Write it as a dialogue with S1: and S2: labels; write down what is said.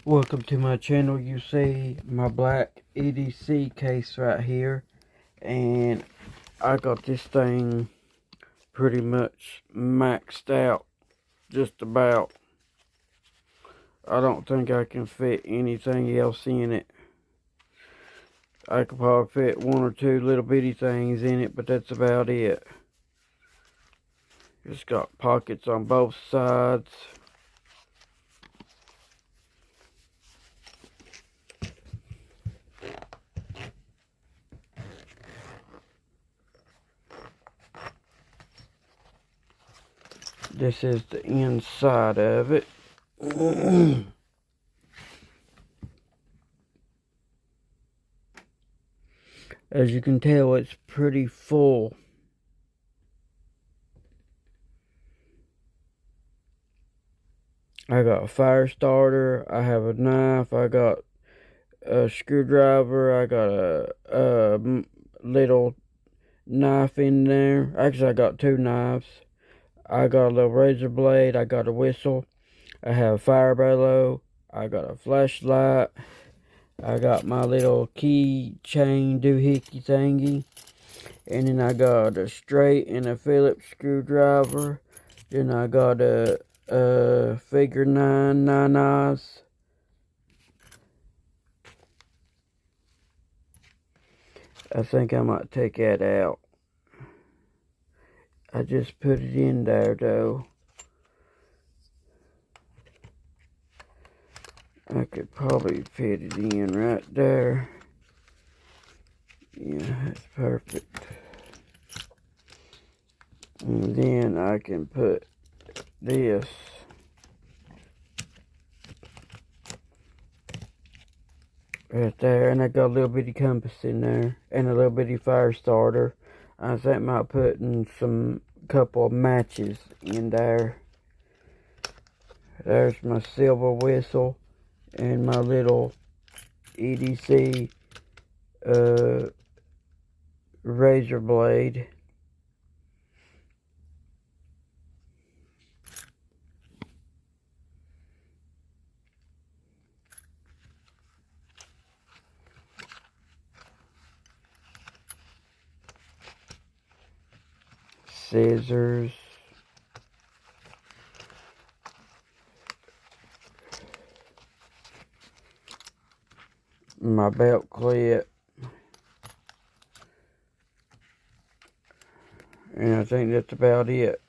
S1: Welcome to my channel. You see my black EDC case right here, and I got this thing pretty much maxed out, just about. I don't think I can fit anything else in it. I could probably fit one or two little bitty things in it, but that's about it. It's got pockets on both sides. This is the inside of it. As you can tell, it's pretty full. I got a fire starter, I have a knife, I got a screwdriver, I got a little knife in there. Actually, I got two knives. I got a little razor blade, I got a whistle, I have a fire bellow, I got a flashlight, I got my little key chain doohickey thingy, and then I got a straight and a Phillips screwdriver. Then I got a figure 9 eyes. I think I might take that out. I just put it in there though. I could probably fit it in right there. Yeah, that's perfect. And then I can put this right there, and I got a little bitty compass in there, and a little bitty fire starter. I think I might put in some couple of matches in there. There's my silver whistle and my little EDC razor blade. Scissors. My belt clip. And I think that's about it.